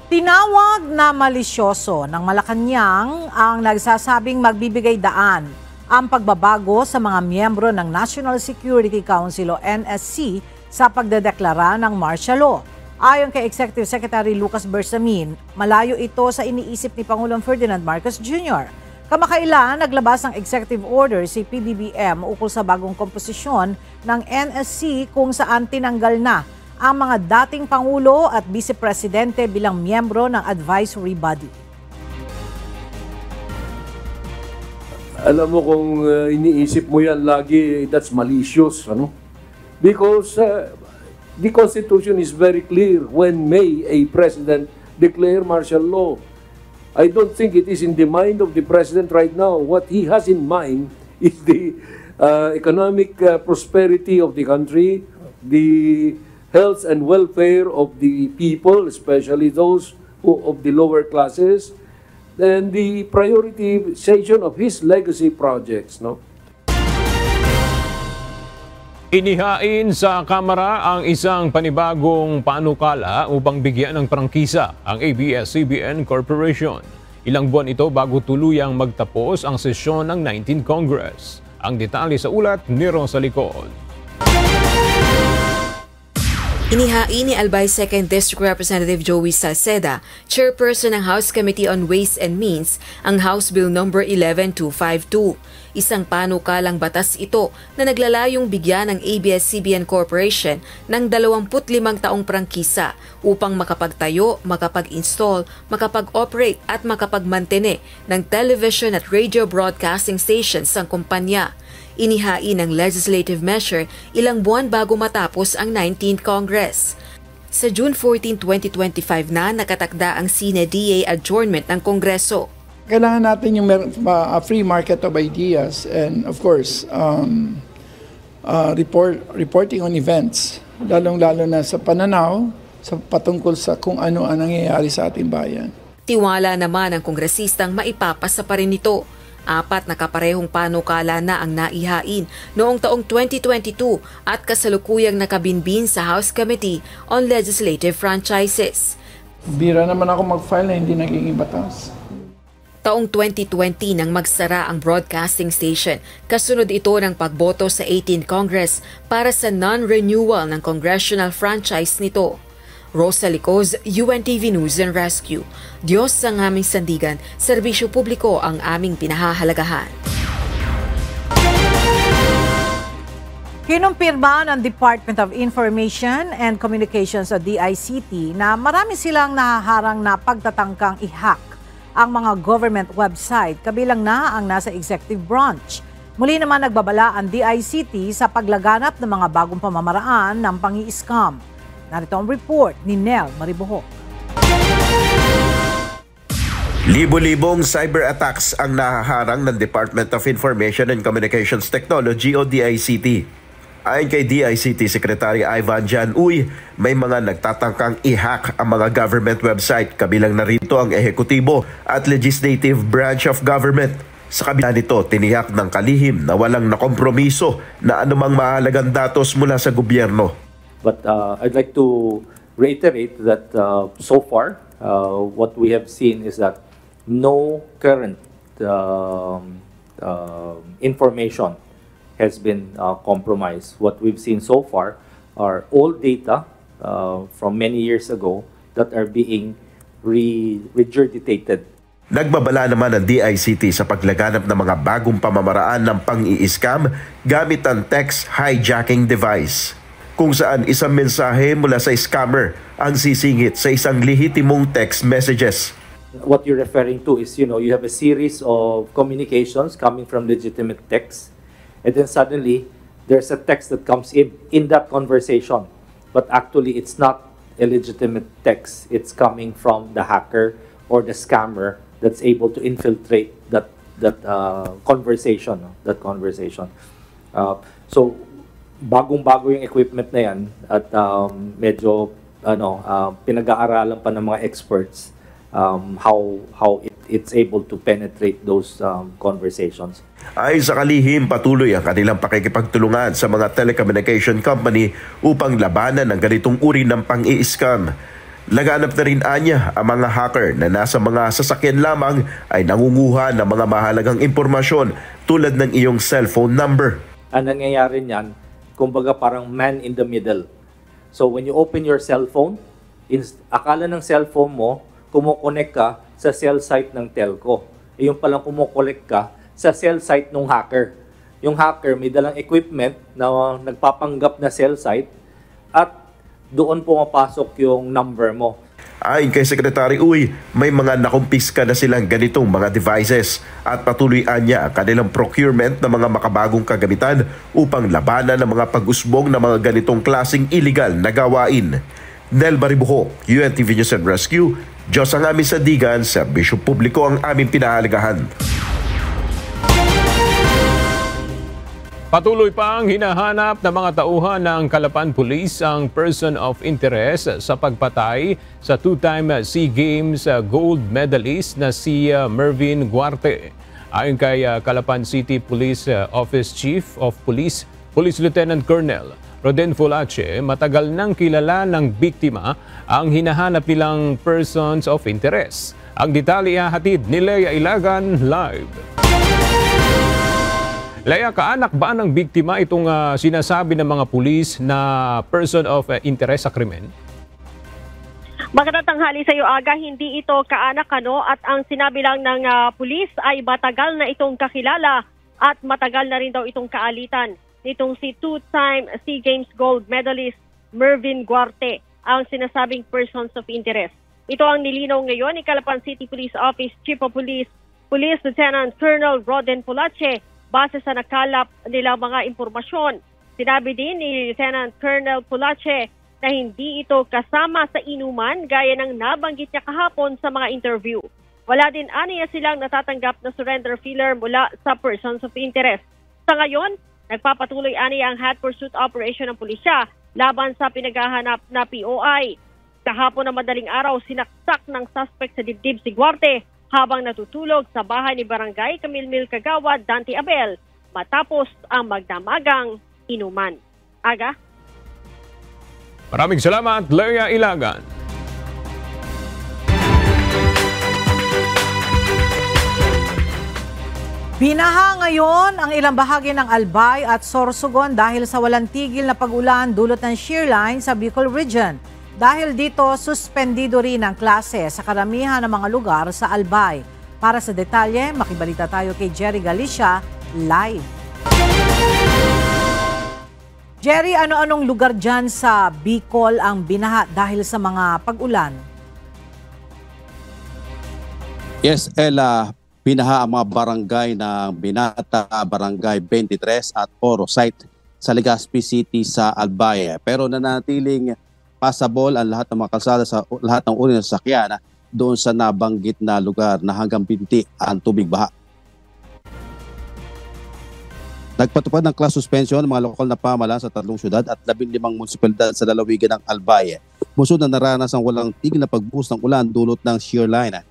Tinawag na malisyoso ng Malacanang ang nagsasabing magbibigay daan ang pagbabago sa mga miyembro ng National Security Council o NSC sa pagdedeklara ng martial law. Ayon kay Executive Secretary Lucas Bersamin, malayo ito sa iniisip ni Pangulong Ferdinand Marcos Jr. Kamakailan, naglabas ng executive order si PBBM ukol sa bagong komposisyon ng NSC kung saan tinanggal na ang mga dating Pangulo at Vice Presidente bilang miyembro ng advisory body. Alam mo kung iniisip mo yan lagi, that's malicious, ano? Because the Constitution is very clear when may a president declare martial law. I don't think it is in the mind of the president right now. What he has in mind is the economic prosperity of the country, the health and welfare of the people, especially those of the lower classes, and the prioritization of his legacy projects, no? Inihain sa Kamara ang isang panibagong panukala upang bigyan ng prangkisa ang ABS-CBN Corporation. Ilang buwan ito bago tuluyang magtapos ang sesyon ng 19th Congress. Ang detalye sa ulat ni Rosa Licol. Inihain ni Albay 2nd District Representative Joey Salceda, chairperson ng House Committee on Ways and Means, ang House Bill No. 11252. Isang panukalang batas ito na naglalayong bigyan ng ABS-CBN Corporation ng 25 taong prangkisa upang makapagtayo, makapag-install, makapag-operate at makapagmantene ng television at radio broadcasting stations ng kumpanya. Inihain ang legislative measure ilang buwan bago matapos ang 19th Congress. Sa June 14, 2025 na nakatakda ang sine-DA adjournment ng Kongreso. Kailangan natin yung free market of ideas and of course reporting on events, lalong-lalo na sa pananaw sa patungkol sa kung ano ang nangyayari sa ating bayan. Tiwala naman ang kongresistang maipapasa pa rin ito. 4 na kaparehong panukala na ang naihain noong taong 2022 at kasalukuyang nakabinbin sa House Committee on Legislative Franchises. Bira naman ako mag-file na hindi naging batas. Taong 2020 nang magsara ang broadcasting station, kasunod ito ng pagboto sa 18th Congress para sa non-renewal ng congressional franchise nito. Rosa Licoz, UNTV News and Rescue. Diyos ang aming sandigan, serbisyo publiko ang aming pinahahalagahan. Kinumpirma ng Department of Information and Communications o DICT na marami silang nahaharang na pagtatangkang i-hack ang mga government website, kabilang na ang nasa executive branch. Muli naman nagbabala ang DICT sa paglaganap ng mga bagong pamamaraan ng pang-i-scam. Narito ang report ni Nel Maribohok. Libo-libong cyber attacks ang nahaharang ng Department of Information and Communications Technology o DICT. Ayon kay DICT Secretary Ivan Jan Uy, may mga nagtatangkang i-hack ang mga government website, kabilang na rito ang ehekutibo at legislative branch of government. Sa kabila nito, tiniyak ng kalihim na walang nakompromiso na anumang mahalagang datos mula sa gobyerno. But I'd like to reiterate that so far, what we have seen is that no current information has been compromised. What we've seen so far are old data from many years ago that are being regurgitated. Nagbabala naman ang DICT sa paglaganap ng mga bagong pamamaraan ng pang-i-scam gamit ang text hijacking device, kung saan isang mensahe mula sa scammer ang sisingit sa isang lehitimong text messages. What you're referring to is, you have a series of communications coming from legitimate text, and then suddenly there's a text that comes in that conversation, but actually it's not a legitimate text. It's coming from the hacker or the scammer that's able to infiltrate that conversation. So bagong-bago yung equipment na yan at medyo pinag-aaralan pa ng mga experts how it's able to penetrate those conversations. Ayon sa kalihim, patuloy ang kanilang pakikipagtulungan sa mga telecommunication company upang labanan ang ganitong uri ng pang-i-scam. Laganap na rin anya ang mga hacker na nasa mga sasakyan lamang ay nangunguha ng mga mahalagang impormasyon tulad ng iyong cellphone number. Ang nangyayari niyan, kumbaga parang man in the middle. So when you open your cellphone, akala ng cellphone mo, kumukonect ka sa cell site ng telco. Yung palang kumukonect ka sa cell site ng hacker. Yung hacker may dalang equipment na nagpapanggap na cell site at doon pumapasok yung number mo. Ayon kay Secretary Uy, may mga nakumpiska na silang ganitong mga devices at patuloy niya ang kanilang procurement ng mga makabagong kagamitan upang labanan ng mga pag-usbong ng mga ganitong klaseng illegal na gawain. Nel Baribuho, UNTV News and Rescue, Diyos ang aming sandigan, serbisyo publiko ang aming pinahalagahan. Patuloy pang hinahanap ng mga tauhan ng Calapan Police ang person of interest sa pagpatay sa two-time SEA Games gold medalist na si Mervin Guarte. Ayon kay Calapan City Police Office Chief of Police, Police Lieutenant Colonel Roden Fulache, matagal nang kilala ng biktima ang hinahanap nilang persons of interest. Ang detalye hatid ni Lea Ilagan live. Lea, kaanak ba ng biktima itong sinasabi ng mga pulis na person of interest sa krimen? Magandang tanghali sa iyo, Aga. Hindi ito kaanak at ang sinabi lang ng pulis ay matagal na itong kakilala at matagal na rin daw itong kaalitan nitong si two-time SEA Games gold medalist Mervin Guarte, ang sinasabing persons of interest. Ito ang nilinaw ngayon ni Calapan City Police Office Chief of Police, Police Lieutenant Colonel Roden Fulache, base sa nakalap nila mga impormasyon. Sinabi din ni Lieutenant Colonel Fulache na hindi ito kasama sa inuman gaya ng nabanggit niya kahapon sa mga interview. Wala din aniya silang natatanggap na surrender filler mula sa persons of interest. Sa ngayon, nagpapatuloy aniya ang hot pursuit operation ng pulisya laban sa pinaghahanap na POI. Kahapon na madaling araw, sinaksak ng suspect sa dibdib si Guarte habang natutulog sa bahay ni Barangay Camilmil Kagawad, Dante Abel, matapos ang magdamagang inuman. Aga? Maraming salamat, Lea Ilagan. Binaha ngayon ang ilang bahagi ng Albay at Sorsogon dahil sa walang tigil na pag-ulan dulot ng shear line sa Bicol Region. Dahil dito, suspendido rin ang klase sa karamihan ng mga lugar sa Albay. Para sa detalye, makibalita tayo kay Jerry Galicia live. Jerry, ano-anong lugar dyan sa Bicol ang binaha dahil sa mga pag-ulan? Yes, Ella, binaha ang mga barangay ng Binata, Barangay 23 at Orosite sa Legazpi City sa Albay. Pero nanatiling passable ang lahat ng mga kalsada sa lahat ng uri ng sasakyan doon sa nabanggit na lugar na hanggang binti ang tubig baha. Nagpatupad ng class suspension ng mga lokal na pamahalaan sa 3 syudad at 15 munisipalidad sa lalawigan ng Albay. Musod na naranasan walang tigil na pagbuhos ng ulan dulot ng shear line.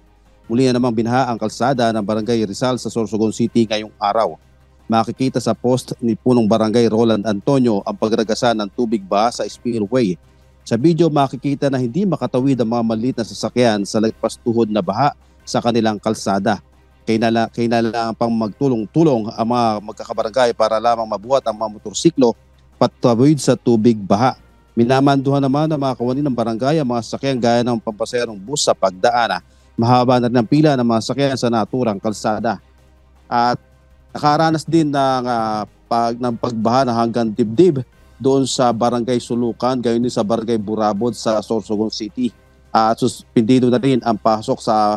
Muli na namang binaha ang kalsada ng Barangay Rizal sa Sorsogon City ngayong araw. Makikita sa post ni punong Barangay Roland Antonio ang pagragasa ng tubig baha sa spillway. Sa video makikita na hindi makatawid ang mga maliit na sasakyan sa lagpas-tuhod na baha sa kanilang kalsada. Kailangan pang magtulong-tulong ang mga magkakabarangay para lamang mabuhat ang mga motorsiklo patawid sa tubig baha. Minamanduhan naman ng mga kawani ng barangay ang mga sasakyan gaya ng pampaserong bus sa pagdaan. Mahaba na rin ang pila ng mga sasakyan sa naturang kalsada. At nakaranas din ng pagbaha na hanggang dibdib doon sa Barangay Sulukan, gayon din sa Barangay Burabod sa Sorsogon City. At suspendido na rin ang pasok sa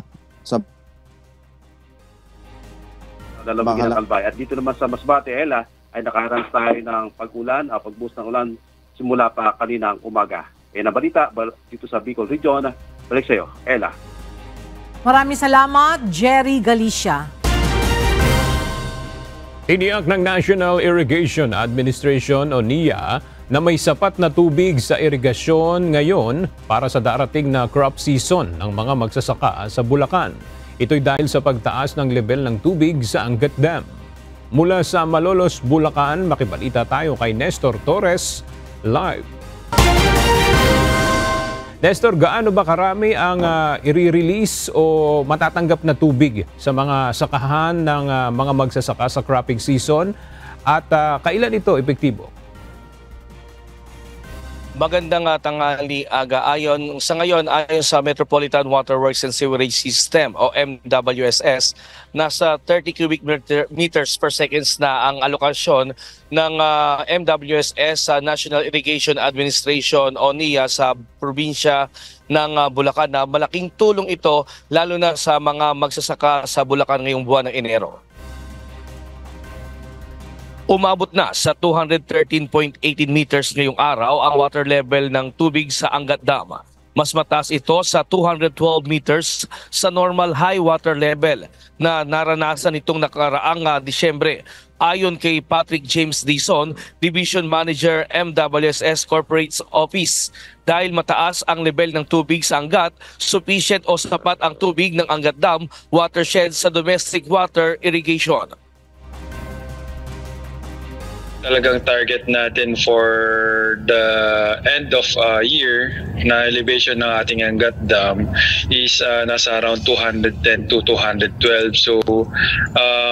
lalawigan ng Albay. At dito naman sa Masbate, Ella, ay nakaharanas tayo ng pag-ulan, pagbuhos ng ulan simula pa kaninang umaga. Na balita dito sa Bicol Region. Balik sa iyo, Ella. Maraming salamat, Jerry Galicia. Tiniyak ng National Irrigation Administration o NIA na may sapat na tubig sa irigasyon ngayon para sa darating na crop season ng mga magsasaka sa Bulacan. Ito'y dahil sa pagtaas ng level ng tubig sa Angat Dam. Mula sa Malolos, Bulacan, makibalita tayo kay Nestor Torres live. Nestor, gaano ba karami ang i-release o matatanggap na tubig sa mga sakahan ng mga magsasaka sa cropping season at kailan ito epektibo? Magandang tanghali aga. Sa ngayon, ayon sa Metropolitan Water Works and Sewerage System o MWSS, nasa 30 cubic meters per seconds na ang alokasyon ng MWSS sa National Irrigation Administration o NIA sa probinsya ng Bulacan. Na malaking tulong ito lalo na sa mga magsasaka sa Bulacan ngayong buwan ng Enero. Umabot na sa 213.18 meters ngayong araw ang water level ng tubig sa Angat Dam. Mas mataas ito sa 212 meters sa normal high water level na naranasan itong nakaraang Disyembre. Ayon kay Patrick James Dizon, Division Manager MWSS Corporate Office, dahil mataas ang level ng tubig sa Angat, sufficient o sapat ang tubig ng Angat Dam watershed sa domestic water irrigation. Talagang target natin for the end of year na elevation ng ating Angat Dam is nasa around 210 to 212. So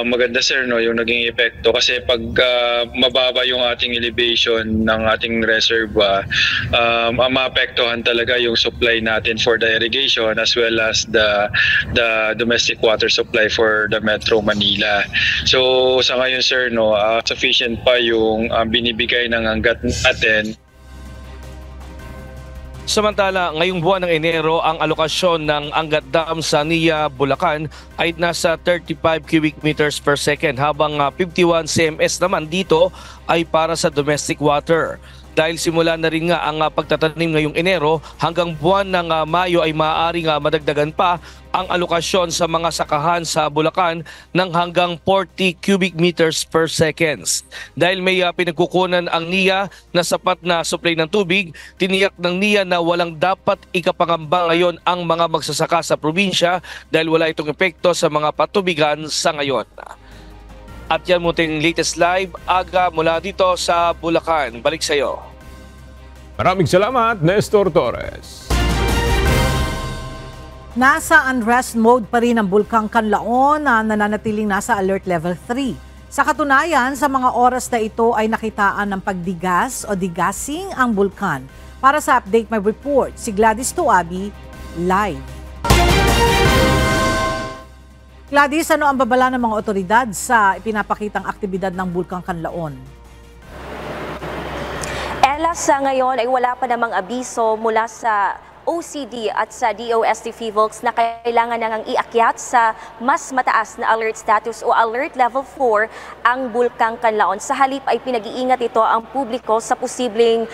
maganda sir no yung naging epekto kasi pag mababa yung ating elevation ng ating reservoir, maapektuhan talaga yung supply natin for the irrigation as well as the domestic water supply for the Metro Manila. So sa ngayon sir no, sufficient pa yung binibigay ng Angat natin. Samantala, ngayong buwan ng Enero, ang alokasyon ng Angat Dam sa NIA Bulacan ay nasa 35 cubic meters per second habang 51 CMS naman dito ay para sa domestic water. Dahil simula na rin nga ang pagtatanim ngayong Enero, hanggang buwan ng Mayo ay maaaring madagdagan pa ang alokasyon sa mga sakahan sa Bulacan ng hanggang 40 cubic meters per seconds. Dahil may pinagkukunan ang NIA na sapat na supply ng tubig, tiniyak ng NIA na walang dapat ikapangamba ngayon ang mga magsasaka sa probinsya dahil wala itong epekto sa mga patubigan sa ngayon. At yan mo ting latest live aga mula dito sa Bulacan. Balik sa iyo. Maraming salamat, Nestor Torres. Nasa unrest mode pa rin ang Bulkang Kanlaon na nananatiling nasa alert level 3. Sa katunayan, sa mga oras na ito ay nakitaan ng pagdigas o digasing ang bulkan. Para sa update may report, si Gladys Tuabi, live. Gladys, ano ang babala ng mga otoridad sa ipinapakitang aktibidad ng Bulkang Kanlaon? Ella, sa ngayon ay wala pa namang abiso mula sa OCD at sa DOST PHIVOLCS na kailangan nang iakyat sa mas mataas na alert status o alert level 4 ang Bulkang Kanlaon. Sa halip ay pinag-iingat ito ang publiko sa posibleng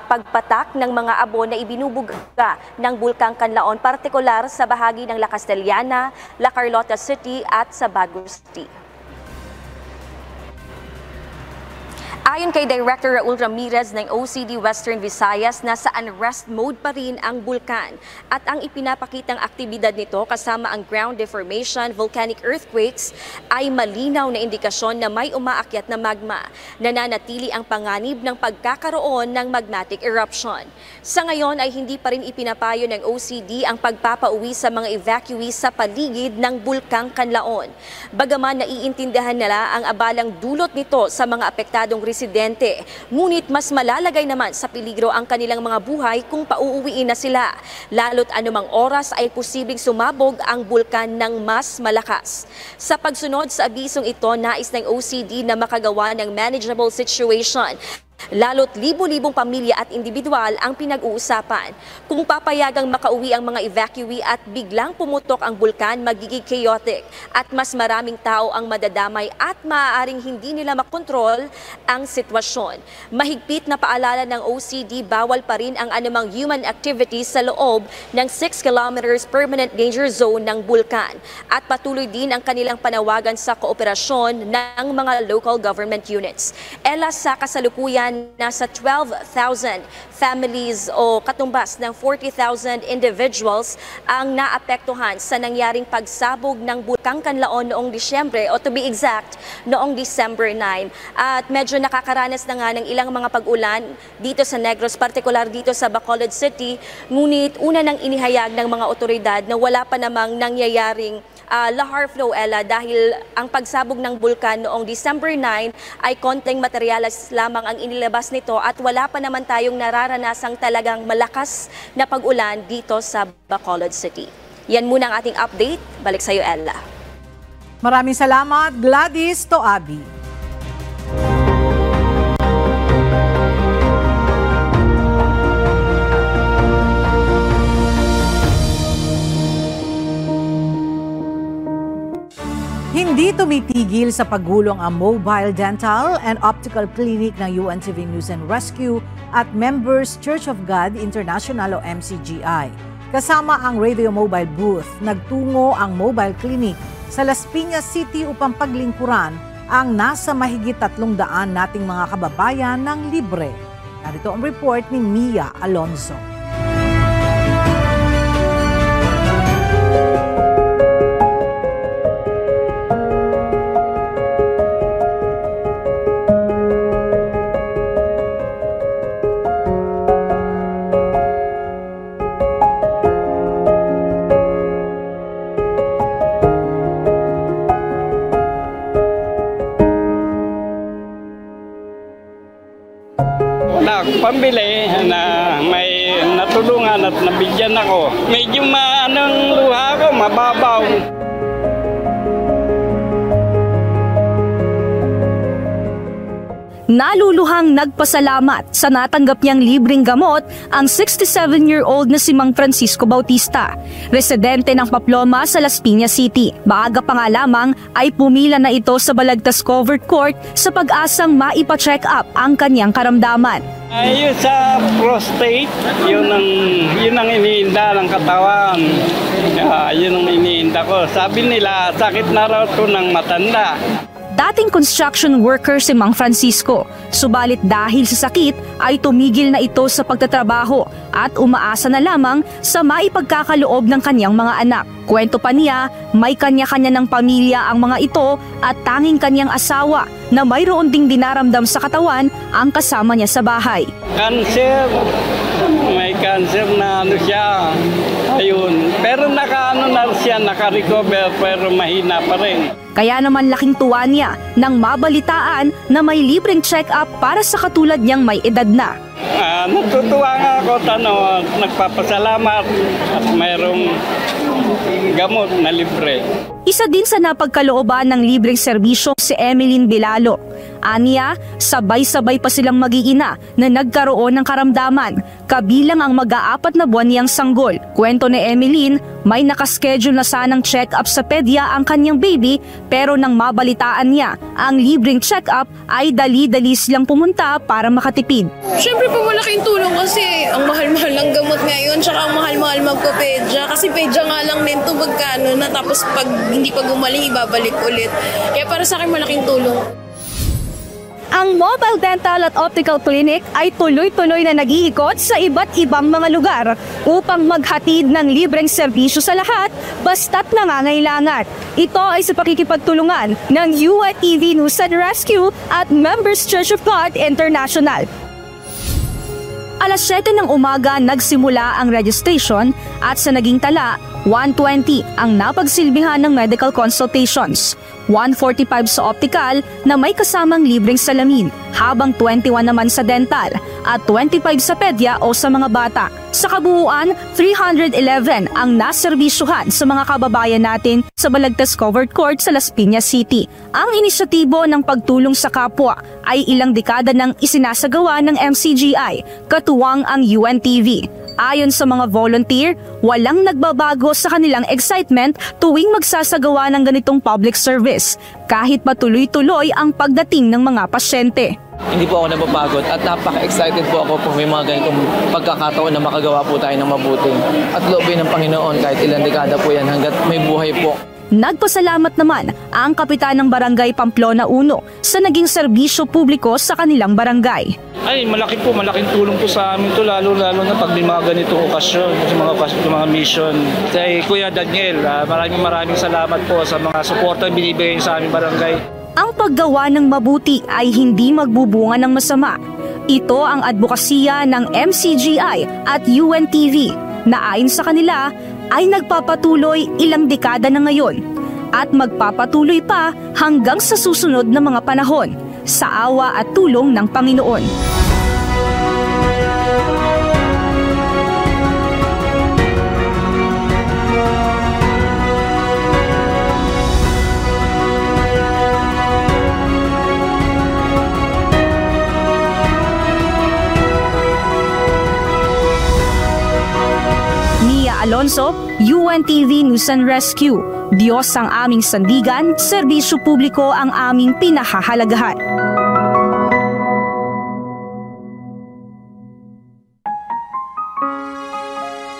pagpatak ng mga abo na ibinubuga ng Bulkang Kanlaon, partikular sa bahagi ng La Castellana, La Carlota City at sa Baguio City. Ayon kay Director Raul Ramirez ng OCD Western Visayas, nasa unrest mode pa rin ang bulkan at ang ipinapakitang aktibidad nito kasama ang ground deformation, volcanic earthquakes ay malinaw na indikasyon na may umaakyat na magma. Nananatili ang panganib ng pagkakaroon ng magmatic eruption. Sa ngayon ay hindi pa rin ipinapayo ng OCD ang pagpapauwi sa mga evacuees sa paligid ng Bulkang Kanlaon. Bagaman naiintindihan nila ang abalang dulot nito sa mga apektadong residente, ngunit mas malalagay naman sa peligro ang kanilang mga buhay kung pauuwiin na sila. Lalo't anumang oras ay posibleng sumabog ang bulkan ng mas malakas. Sa pagsunod sa abisong ito, nais ng OCD na makagawa ng manageable situation. Lalo't libo-libong pamilya at individual ang pinag-uusapan. Kung papayagang makauwi ang mga evacuee at biglang pumutok ang bulkan, magiging chaotic at mas maraming tao ang madadamay at maaaring hindi nila makontrol ang sitwasyon. Mahigpit na paalala ng OCD, bawal pa rin ang anumang human activities sa loob ng 6 kilometers permanent danger zone ng bulkan. At patuloy din ang kanilang panawagan sa kooperasyon ng mga local government units. Ella, sa kasalukuyan, na nasa 12,000 families o katumbas ng 40,000 individuals ang naapektuhan sa nangyaring pagsabog ng Bulkang Canlaon noong Disyembre o to be exact, noong December 9. At medyo nakakaranas na nga ng ilang mga pag-ulan dito sa Negros, partikular dito sa Bacolod City. Ngunit una nang inihayag ng mga otoridad na wala pa namang nangyayaring lahar flow, Ella, dahil ang pagsabog ng bulkan noong December 9 ay konting materyales lamang ang inilabas nito at wala pa naman tayong nararanasang talagang malakas na pag-ulan dito sa Bacolod City. Yan muna ang ating update. Balik sa iyo, Ella. Maraming salamat, Gladys Toabi. Hindi tumitigil sa paggulong ang Mobile Dental and Optical Clinic ng UNTV News and Rescue at Members Church of God International o MCGI. Kasama ang Radio Mobile Booth, nagtungo ang mobile clinic sa Las Piñas City upang paglingkuran ang nasa mahigit 300 nating mga kababayan ng libre. Narito ang report ni Mia Alonzo. Pambili na may natulungan at nabigyan ako. Medyo maanong luha ko, mababaw. Naluluhang nagpasalamat sa natanggap niyang libreng gamot ang 67-year-old na si Mang Francisco Bautista, residente ng Paploma sa Las Piñas City. Maaga pa nga lamang ay pumila na ito sa Balagtas Covered Court sa pag-asang maipa-check up ang kanyang karamdaman. Ayun sa prostate, yun ang iniinda ng katawan. Yun ang iniinda ko. Sabi nila, sakit na raw ito ng matanda. Dating construction worker si Mang Francisco, subalit dahil sa sakit ay tumigil na ito sa pagtatrabaho at umaasa na lamang sa maipagkakaloob ng kanyang mga anak. Kwento pa niya, may kanya-kanya ng pamilya ang mga ito at tanging kanyang asawa na mayroon ding dinaramdam sa katawan ang kasama niya sa bahay. Cancer, may cancer na siya. Ayun, pero naka-recover pero mahina pa rin. Kaya naman laking tuwa niya nang mabalitaan na may libreng check-up para sa katulad niyang may edad na. Natutuwa nga ako, nagpapasalamat at mayroong gamot na libre. Isa din sa napagkalooban ng libreng serbisyo si Emeline Bilalo. Aniya, sabay-sabay pa silang mag-iina na nagkaroon ng karamdaman, kabilang ang mag-aapat na buwan niyang sanggol. Kwento ni Emeline, may nakaschedule na sanang check-up sa pedya ang kanyang baby pero nang mabalitaan niya ang libreng check-up ay dali-dali silang pumunta para makatipid. Siyempre po malaking tulong kasi ang mahal-mahal ng gamot ngayon tsaka ang mahal-mahal magpa-pedya kasi pedya nga lang din ito magkano na tapos pag hindi pa gumaling ibabalik ulit. Kaya para sa akin malaking tulong. Ang Mobile Dental at Optical Clinic ay tuloy-tuloy na nag-iikot sa iba't ibang mga lugar upang maghatid ng libreng serbisyo sa lahat basta't nangangailangan. Ito ay sa pakikipagtulungan ng UNTV News and Rescue at Members Church of God International. Alas 7 ng umaga nagsimula ang registration at sa naging tala, 120 ang napagsilbihan ng medical consultations. 145 sa optical na may kasamang libreng salamin, habang 21 naman sa dental at 25 sa pedya o sa mga bata. Sa kabuuan, 311 ang naserbisyuhan sa mga kababayan natin sa Balagtas Covered Court sa Las Piñas City. Ang inisyatibo ng pagtulong sa kapwa ay ilang dekada nang isinasagawa ng MCGI, katuwang ang UNTV. Ayon sa mga volunteer, walang nagbabago sa kanilang excitement tuwing magsasagawa ng ganitong public service, kahit patuloy-tuloy ang pagdating ng mga pasyente. Hindi po ako napapagod at napaka-excited po ako kung may mga ganitong pagkakataon na makagawa po tayo ng mabuting at loobin ng Panginoon kahit ilang dekada po yan hanggat may buhay po. Nagpasalamat naman ang kapitan ng Barangay Pamplona 1 sa naging serbisyo publiko sa kanilang barangay. Ay, malaking tulong po sa amin to, lalo na pag may mga ganitong okasyon, mga mission. Kay Kuya Daniel, maraming salamat po sa mga suporta binibigay sa aming barangay. Ang paggawa ng mabuti ay hindi magbubunga ng masama. Ito ang advokasya ng MCGI at UNTV na ayon sa kanila ay nagpapatuloy ilang dekada na ngayon at magpapatuloy pa hanggang sa susunod na mga panahon sa awa at tulong ng Panginoon. Alonso, UNTV News and Rescue. Diyos ang aming sandigan, serbisyo publiko ang aming pinahahalagahan.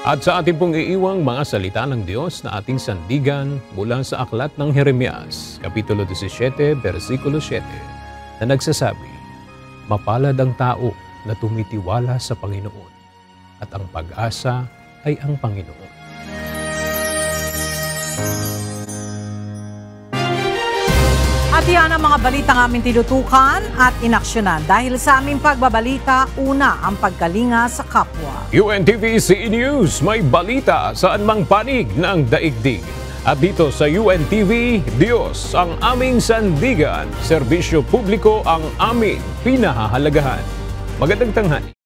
At sa ating pong iiwang mga salita ng Diyos na ating sandigan mula sa aklat ng Jeremias, Kapitulo 17, versikulo 7, na nagsasabi, "Mapalad ang tao na tumitiwala sa Panginoon, at ang pag-asa ay ang Panginoon." At yan ang mga balitang aming tinutukan at inaksyonan. Dahil sa aming pagbabalita, una ang pagkalinga sa kapwa. UNTV CE News, may balita saan mang panig ng daigdig. At dito sa UNTV, Diyos ang aming sandigan, serbisyo publiko ang aming pinahahalagahan. Magandang tanghali.